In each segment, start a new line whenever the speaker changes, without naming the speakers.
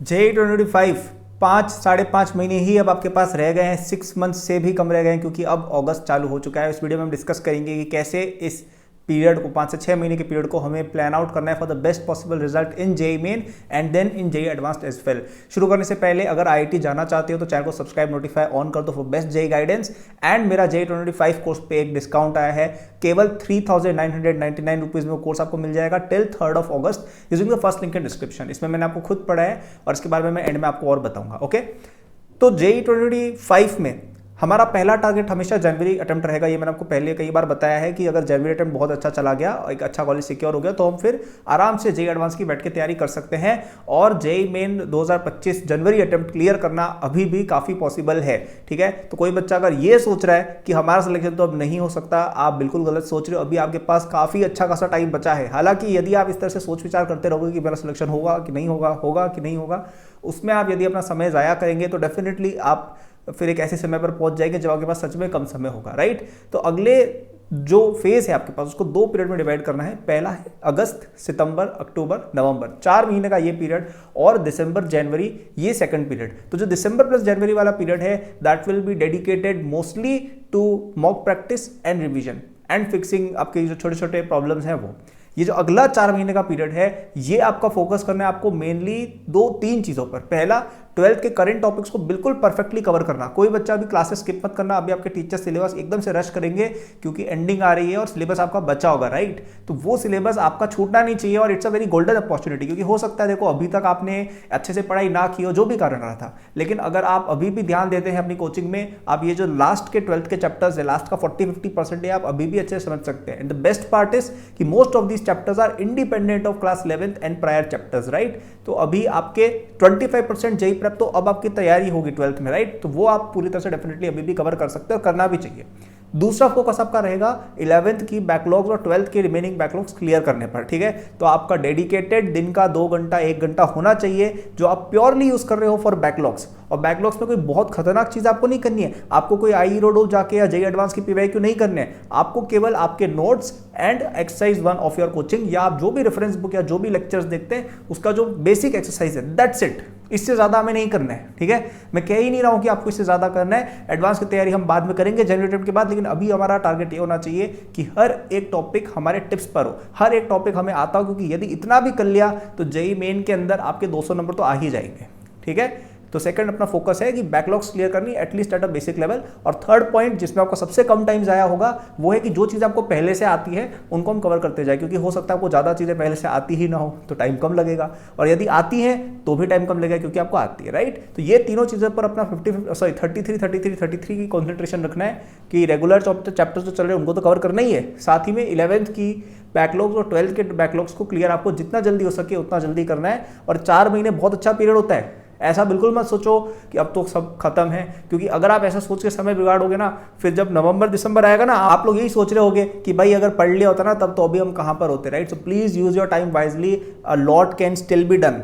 J25 5 साढ़े 5 महीने ही अब आपके पास रह गए हैं, 6 मंथ से भी कम रह गए हैं क्योंकि अब अगस्त चालू हो चुका है। इस वीडियो में हम डिस्कस करेंगे कि कैसे इस पीरियड को 5 से 6 महीने के पीरियड को हमें प्लान आउट करना है for the best possible result in JEE Main and then in JEE Advanced as well. शुरू करने से पहले अगर आईआईटी जाना चाहते हो तो चैनल को सब्सक्राइब नोटिफाई ऑन कर दो for best JEE guidance. And मेरा J25 कोर्स पे एक डिस्काउंट आया है, केवल 3,999 रुपीज में वो कोर्स आपको मिल जाएगा till 3rd of August using the first link in description. इसमें मैंने आपको खुद पढ़ा है और इसके बारे में मैं एंड में आपको और बताऊंगा। ओके, तो J25 में हमारा पहला टारगेट हमेशा जनवरी अटेम्प्ट रहेगा। ये मैंने आपको पहले कई बार बताया है कि अगर जनवरी अटेम्प्ट बहुत अच्छा चला गया, एक अच्छा कॉलेज सिक्योर हो गया, तो हम फिर आराम से जेईई एडवांस की बैठ के तैयारी कर सकते हैं। और जेईई मेन 2025 जनवरी अटेम्प्ट क्लियर करना अभी भी काफी पॉसिबल है। ठीक है, तो कोई बच्चा अगर ये सोच रहा है कि हमारा सिलेक्शन तो अब नहीं हो सकता, आप बिल्कुल गलत सोच रहे हो। अभी आपके पास काफी अच्छा खासा टाइम बचा है। हालांकि यदि आप इस तरह से सोच विचार करते रहोगे कि मेरा सिलेक्शन होगा कि नहीं होगा, होगा कि नहीं होगा, उसमें आप यदि अपना समय जाया करेंगे तो डेफिनेटली आप फिर एक ऐसे समय पर पहुंच जाएंगे जब आपके पास सच में कम समय होगा। राइट, तो अगले जो फेज है आपके पास उसको 2 पीरियड में डिवाइड करना है। पहला है अगस्त, सितंबर, अक्टूबर, नवंबर, 4 महीने का ये पीरियड, और दिसंबर, जनवरी ये सेकंड पीरियड। तो जो दिसंबर प्लस जनवरी वाला पीरियड है that will be dedicated mostly to mock practice and revision and fixing आपके जो छोटे छोटे प्रॉब्लम्स हैं वो। ये जो अगला 4 महीने का पीरियड है ये आपका फोकस करना है आपको मेनली 2-3 चीजों पर। पहला, 12th के करंट टॉपिक्स को बिल्कुल परफेक्टली कवर करना। कोई बच्चा अभी क्लासेस स्किप मत करना। अभी आपके टीचर सिलेबस एकदम से रश करेंगे क्योंकि एंडिंग आ रही है और सिलेबस आपका बचा होगा। राइट, तो वो सिलेबस आपका छूटना नहीं चाहिए और it's a very golden opportunity. क्योंकि हो सकता है देखो अभी तक आपने अच्छे से पढ़ाई ना की हो, जो भी कारण रहा था, लेकिन अगर आप अभी भी ध्यान देते हैं अपनी कोचिंग में, आप ये जो लास्ट के 12th के चैप्टर्स है, लास्ट का 40-50% है, आप अभी भी अच्छे से समझ सकते हैं। And the best part is कि most of these chapters are independent of class 11th and prior chapters. Right, तो अभी आपके 25% जेईई प्रेप तो अब आपकी तैयारी होगी 12th में। राइट, तो वो आप पूरी तरह से डेफिनेटली अभी भी कवर कर सकते हो और करना भी चाहिए। दूसरा फोकस आपका रहेगा 11th की बैकलॉग्स और 12th के रिमेनिंग बैकलॉग्स क्लियर करने पर। ठीक है, तो आपका डेडिकेटेड दिन का 2 घंटा 1 घंटा होना चाहिए जो आप प्योरली यूज कर रहे हो फॉर बैकलॉग्स। और बैकलॉग्स में कोई बहुत खतरनाक चीज आपको नहीं करनी है। आपको कोई आई रोडो जाके या जेईई एडवांस की पीवाईक्यू नहीं करने हैं। आपको केवल आपके notes and exercise 1 of your coaching या आप जो भी रेफरेंस बुक या जो भी लेक्चर्स देखते हैं उसका जो बेसिक एक्सरसाइज है दैट्स इट। इससे ज्यादा हमें नहीं करना है। ठीक है, मैं कह ही नहीं रहा हूं कि आपको इससे ज्यादा करना है। एडवांस की तैयारी हम बाद में करेंगे जनवरी अटेम्प्ट के बाद, लेकिन अभी हमारा टारगेट ये होना चाहिए कि हर एक टॉपिक हमारे टिप्स पर हो, हर एक टॉपिक हमें आता हो। क्योंकि यदि इतना भी कर लिया तो जेईई मेन के अंदर आपके 200 नंबर तो आ ही जाएंगे। ठीक है, तो सेकंड अपना फोकस है कि बैकलॉग्स क्लियर करनी at least at a basic level. और थर्ड पॉइंट जिसमें आपको सबसे कम टाइम जाया होगा वो है कि जो चीज़ आपको पहले से आती है उनको हम कवर करते जाए। क्योंकि हो सकता है आपको ज़्यादा चीज़ें पहले से आती ही ना हो तो टाइम कम लगेगा, और यदि आती हैं तो भी टाइम कम लगेगा क्योंकि आपको आती है। राइट, तो ये तीनों चीज़ों पर अपना 33 की कॉन्सेंट्रेशन रखना है कि रेगुलर चैप्टर्स जो चल रहे हैं उनको तो कवर करना ही है, साथ ही में 11th की बैकलॉग्स और 12th के बैकलॉग्स को क्लियर आपको जितना जल्दी हो सके उतना जल्दी करना है। और 4 महीने बहुत अच्छा पीरियड होता है। ऐसा बिल्कुल मत सोचो कि अब तो सब खत्म है, क्योंकि अगर आप ऐसा सोच के समय बिगाड़ोगे ना, फिर जब नवंबर दिसंबर आएगा ना आप लोग यही सोच रहे होगे कि भाई अगर पढ़ लिया होता ना तब तो अभी हम कहां पर होते। Right, so please use your time wisely. A lot can still be done.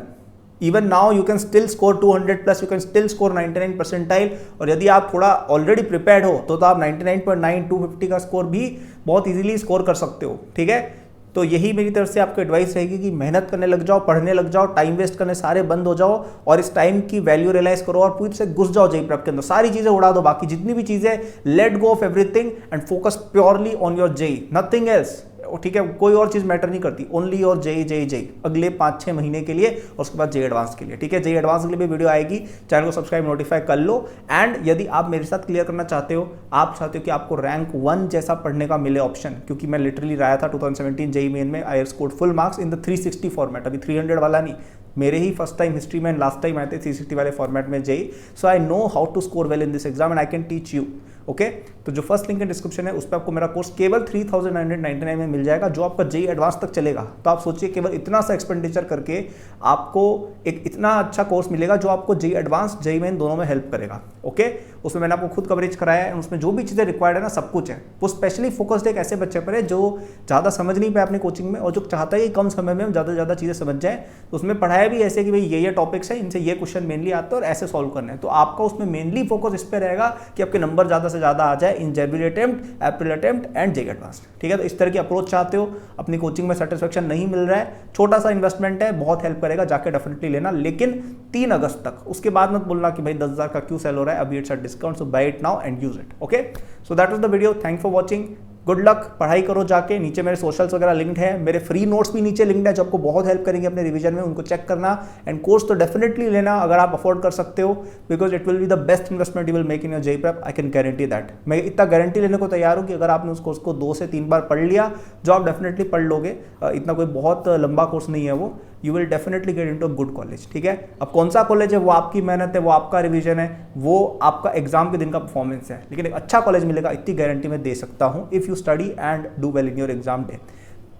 Even now you can still score 200+, you can still score 99 percentile. और यदि आप थोड़ा ऑलरेडी प्रिपेयर्ड हो तो आप 99.9 250 का स्कोर भी बहुत इजीली स्कोर कर सकते हो। ठीक है, तो यही मेरी तरफ से आपको एडवाइस रहेगी कि मेहनत करने लग जाओ, पढ़ने लग जाओ, टाइम वेस्ट करने सारे बंद हो जाओ और इस टाइम की वैल्यू रियलाइज करो और पूरी से घुस जाओ जेईई प्रेप के अंदर। सारी चीजें उड़ा दो, बाकी जितनी भी चीजें, let go of everything and focus purely on your JEE, nothing else. ठीक है, कोई और चीज मैटर नहीं करती, ओनली और जेईई अगले 5-6 महीने के लिए और उसके बाद जेईई एडवांस के लिए। ठीक है, जेईई एडवांस के लिए भी वीडियो आएगी, चैनल को सब्सक्राइब नोटिफाई कर लो। एंड यदि आप मेरे साथ क्लियर करना चाहते हो, आप चाहते हो कि आपको रैंक 1 जैसा पढ़ने का मिले ऑप्शन, क्योंकि मैं लिटरली रहा था 2017 जेईई मेन में, I scored full marks in the 360 format, अभी 300 वाला नहीं। मेरे ही फर्स्ट टाइम हिस्ट्री में लास्ट टाइम आए थे 360 वाले फॉर्मेट में JEE. So I know how to score well in this exam and I can teach you. Okay, तो जो फर्स्ट लिंक है डिस्क्रिप्शन है उस पर आपको मेरा कोर्स केवल 3,999 में मिल जाएगा जो आपका जेईई एडवांस तक चलेगा। तो आप सोचिए केवल इतना सा एक्सपेंडिचर करके आपको एक इतना अच्छा कोर्स मिलेगा जो आपको जेईई एडवांस जेईई मेन दोनों में हेल्प करेगा। ओके, उसमें मैंने आपको खुद कवरेज कराया है, उसमें जो भी चीज़ें रिक्वायर्ड है ना सब कुछ है। वो स्पेशली फोकस्ड एक ऐसे बच्चे पर है जो ज़्यादा समझ नहीं पाए अपनी कोचिंग में और जो चाहता है कि कम समय में हम ज़्यादा से ज़्यादा चीज़ें समझ जाए। तो उसमें पढ़ाया भी ऐसे कि भाई ये टॉपिक्स है, इनसे ये क्वेश्चन मेनली आते हैं और ऐसे सॉल्व करने हैं। तो आपका उसमें मेनली फोकस इस पर रहेगा कि आपके नंबर ज़्यादा से से ज़्यादा आ जाए इन January attempt, April attempt and JEE advanced. ठीक है, तो इस तरह की अप्रोच चाहते हो, अपनी कोचिंग में सेटिस्फेक्शन नहीं मिल रहा है, छोटा सा इन्वेस्टमेंट है, बहुत हेल्प करेगा, जाके डेफिनेटली लेना, लेकिन 3 अगस्त तक। उसके बाद मत बोलना कि भाई 10,000 का क्यों सेल हो रहा है, अभी it's a discount, so buy it now and use it. Okay, so that was the video, thanks for watching, good luck, पढ़ाई करो जाके। नीचे मेरे सोशल्स वगैरह लिंक्ड है, मेरे फ्री नोट्स भी नीचे लिंक्ड है जो आपको बहुत हेल्प करेंगे अपने रिवीजन में, उनको चेक करना। एंड कोर्स तो डेफिनेटली लेना अगर आप अफोर्ड कर सकते हो, because it will be the best investment you will make in your JEE prep, I can guarantee that. मैं इतना गारंटी लेने को तैयार हूँ कि अगर आपने उस कोर्स को 2 से 3 बार पढ़ लिया, जो आप डेफिनेटली पढ़ लोगे, इतना कोई बहुत लंबा कोर्स नहीं है वो, you will definitely get into a good college. ठीक है, अब कौन सा कॉलेज है वो आपकी मेहनत है, वो आपका रिवीजन है, वो आपका एग्जाम के दिन का परफॉर्मेंस है, लेकिन एक अच्छा कॉलेज मिलेगा इतनी गारंटी मैं दे सकता हूं if you study and do well in your exam day.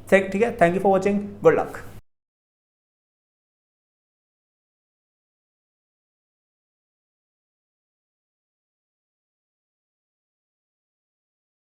ठीक है, thank you for watching, good luck.